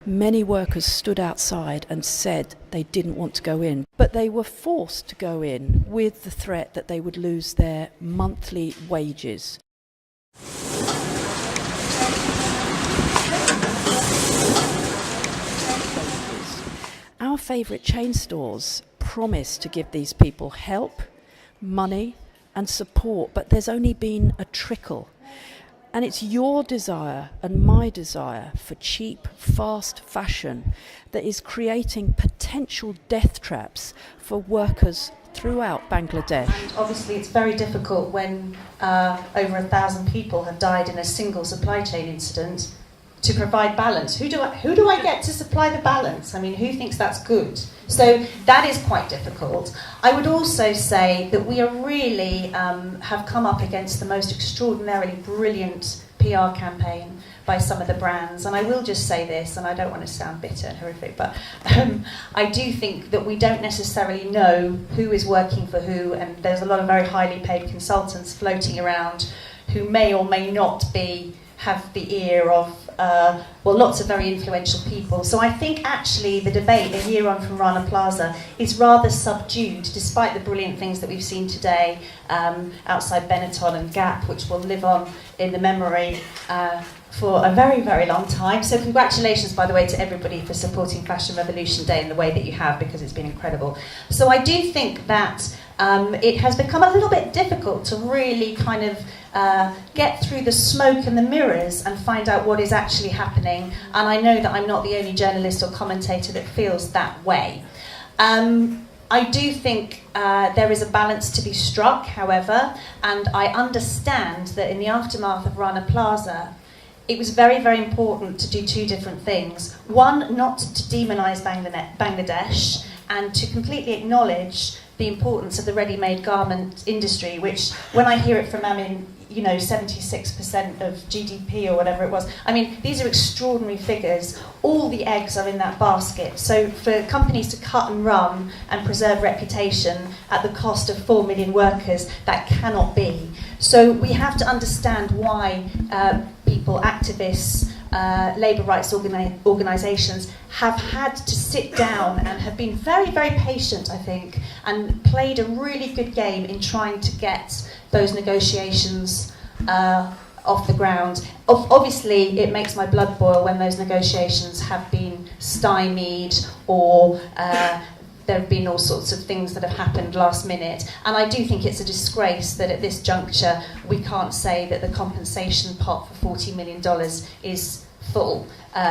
Many workers stood outside and said they didn't want to go in, but they were forced to go in with the threat that they would lose their monthly wages. Our favourite chain stores promise to give these people help, money and support, but there's only been a trickle. And it's your desire and my desire for cheap, fast fashion that is creating potential death traps for workers throughout Bangladesh. And obviously it's very difficult when over 1,000 people have died in a single supply chain incident to provide balance. Who do I get to supply the balance? I mean, who thinks that's good? So that is quite difficult. I would also say that we are really have come up against the most extraordinarily brilliant PR campaign by some of the brands. And I will just say this, and I don't want to sound bitter and horrific, but I do think that we don't necessarily know who is working for who, and there's a lot of very highly paid consultants floating around who may or may not have the ear of lots of very influential people. So I think actually the debate a year on from Rana Plaza is rather subdued, despite the brilliant things that we've seen today outside Benetton and Gap, which will live on in the memory for a very, very long time. So congratulations, by the way, to everybody for supporting Fashion Revolution Day in the way that you have, because it's been incredible. So I do think that it has become a little bit difficult to really kind of get through the smoke and the mirrors and find out what is actually happening. And I know that I'm not the only journalist or commentator that feels that way. I do think there is a balance to be struck, however, and I understand that in the aftermath of Rana Plaza, it was very, very important to do two different things. One, not to demonise Bangladesh, and to completely acknowledge the importance of the ready-made garment industry, which, when I hear it from Amin, 76% of GDP or whatever it was. I mean, these are extraordinary figures. All the eggs are in that basket. So for companies to cut and run and preserve reputation at the cost of 4 million workers, that cannot be. So we have to understand why people, activists, labour rights organisations have had to sit down and have been very, very patient, I think, and played a really good game in trying to get those negotiations off the ground. Obviously, it makes my blood boil when those negotiations have been stymied or there have been all sorts of things that have happened last minute. And I do think it's a disgrace that at this juncture we can't say that the compensation pot for $40 million is full,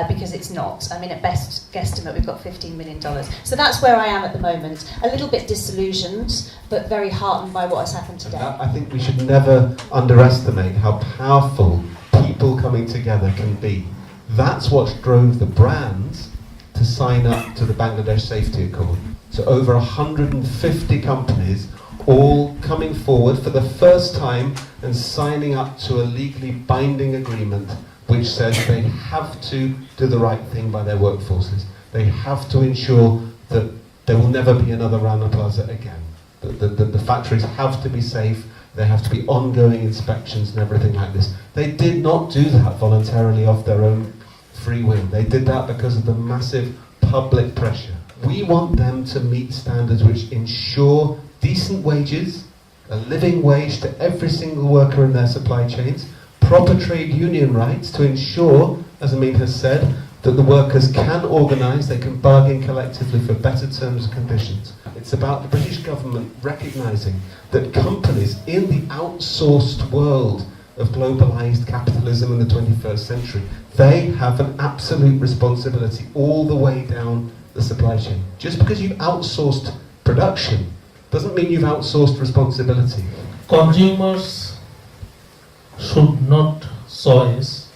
because it's not. I mean, at best guesstimate, we've got $15 million. So that's where I am at the moment. A little bit disillusioned, but very heartened by what has happened today. I think we should never underestimate how powerful people coming together can be. That's what drove the brands to sign up to the Bangladesh Safety Accord. So over 150 companies all coming forward for the first time and signing up to a legally binding agreement which says they have to do the right thing by their workforces. They have to ensure that there will never be another Rana Plaza again. The factories have to be safe, there have to be ongoing inspections and everything like this. They did not do that voluntarily off their own free will. They did that because of the massive public pressure. We want them to meet standards which ensure decent wages, a living wage to every single worker in their supply chains, proper trade union rights to ensure, as Amin has said, that the workers can organise, they can bargain collectively for better terms and conditions. It's about the British government recognising that companies in the outsourced world of globalised capitalism in the 21st century, they have an absolute responsibility all the way down the supply chain. Just because you've outsourced production doesn't mean you've outsourced responsibility. Consumers should not choose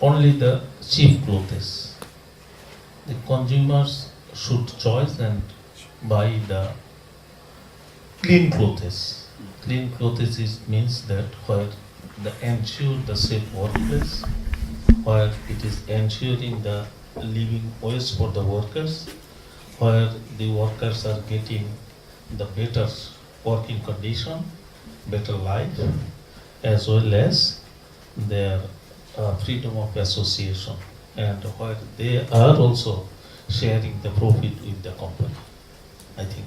only the cheap clothes. The consumers should choose and buy the clean clothes. Clean clothes means that where the ensure the safe workplace, where it is ensuring the living wage for the workers, where the workers are getting the better working condition, better life, as well as their freedom of association, and where they are also sharing the profit with the company. I think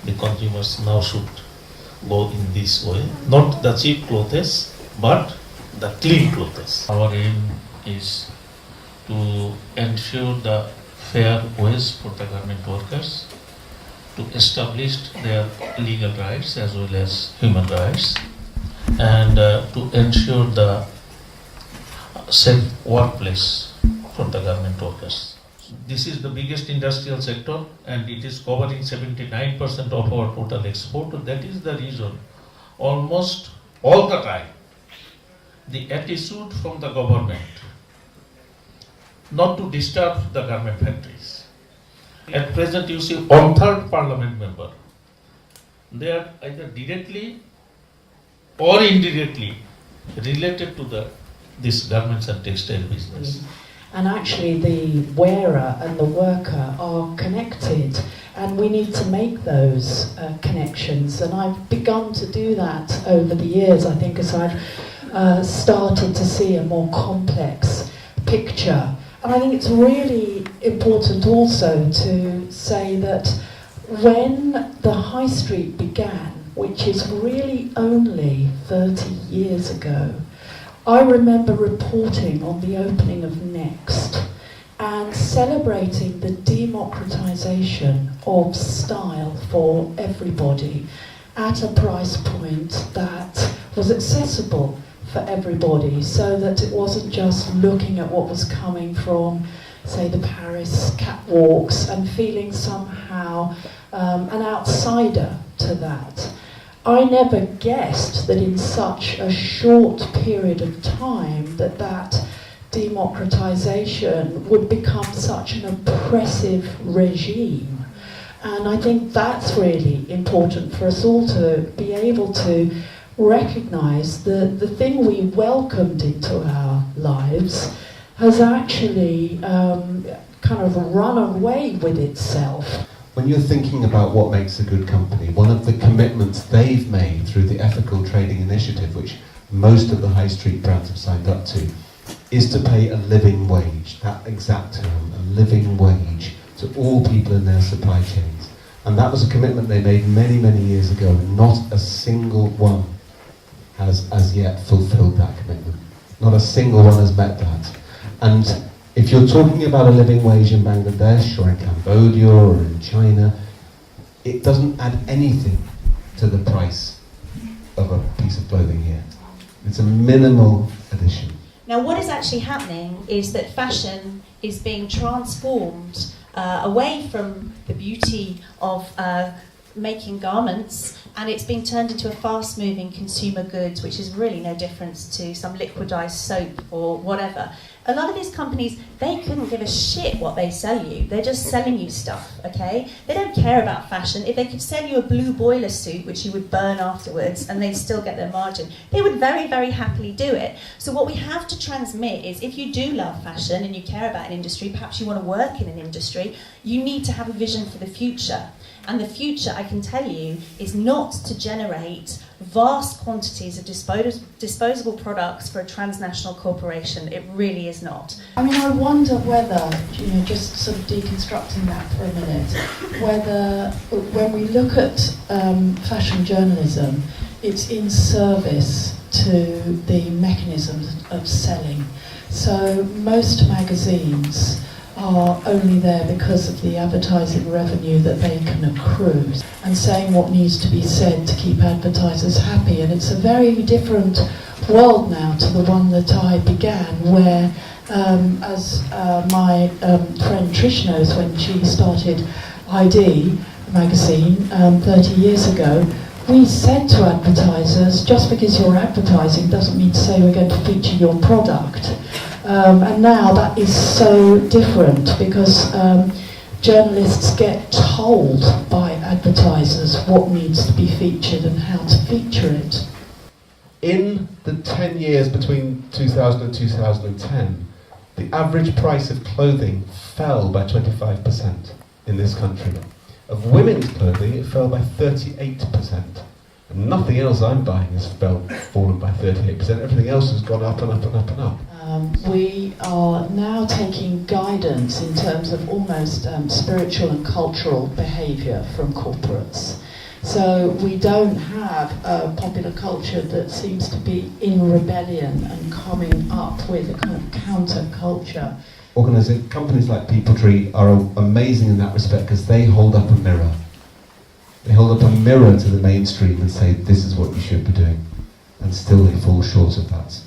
the consumers now should go in this way, not the cheap clothes, but the clean clothes. Our aim is to ensure the fair wage for the garment workers, to establish their legal rights as well as human rights, and to ensure the safe workplace for the garment workers. This is the biggest industrial sector and it is covering 79% of our total export. That is the reason almost all the time the attitude from the government not to disturb the garment factories. At present you see one-third parliament member. They are either directly or indirectly related to this garments and textile business. And actually the wearer and the worker are connected, and we need to make those connections, and I've begun to do that over the years, I think, as I've started to see a more complex picture. And I think it's really important also to say that when the high street began, which is really only 30 years ago, I remember reporting on the opening of Next and celebrating the democratization of style for everybody at a price point that was accessible for everybody, so that it wasn't just looking at what was coming from, say, the Paris catwalks and feeling somehow an outsider to that. I never guessed that in such a short period of time that democratization would become such an oppressive regime. And I think that's really important for us all to be able to recognize that the thing we welcomed into our lives has actually kind of run away with itself. When you're thinking about what makes a good company, one of the commitments they've made through the Ethical Trading Initiative, which most of the high street brands have signed up to, is to pay a living wage, that exact term, a living wage, to all people in their supply chains. And that was a commitment they made many, many years ago, and not a single one has as yet fulfilled that commitment. Not a single one has met that. And if you're talking about a living wage in Bangladesh or in Cambodia or in China, it doesn't add anything to the price of a piece of clothing here. It's a minimal addition. Now, what is actually happening is that fashion is being transformed away from the beauty of making garments, and it's being turned into a fast-moving consumer goods, which is really no difference to some liquidized soap or whatever. A lot of these companies, they couldn't give a shit what they sell you. They're just selling you stuff, okay? They don't care about fashion. If they could sell you a blue boiler suit, which you would burn afterwards, and they'd still get their margin, they would very, very happily do it. So what we have to transmit is, if you do love fashion and you care about an industry, perhaps you want to work in an industry, you need to have a vision for the future. And the future, I can tell you, is not to generate vast quantities of disposable products for a transnational corporation. It really is not. I mean, I wonder whether, just sort of deconstructing that for a minute, whether when we look at fashion journalism, it's in service to the mechanisms of selling. So most magazines are only there because of the advertising revenue that they can accrue, and saying what needs to be said to keep advertisers happy. And it's a very different world now to the one that I began, where, as my friend Trish knows, when she started ID magazine 30 years ago, we said to advertisers, just because you're advertising doesn't mean to say we're going to feature your product. And now that is so different, because journalists get told by advertisers what needs to be featured and how to feature it. In the 10 years between 2000 and 2010, the average price of clothing fell by 25% in this country. Of women's clothing, it fell by 38%. And nothing else I'm buying has fallen by 38%. Everything else has gone up and up and up and up. We are now taking guidance in terms of almost spiritual and cultural behaviour from corporates. So we don't have a popular culture that seems to be in rebellion and coming up with a kind of counter-culture. Companies like People are amazing in that respect because they hold up a mirror. They hold up a mirror to the mainstream and say, this is what you should be doing. And still they fall short of that.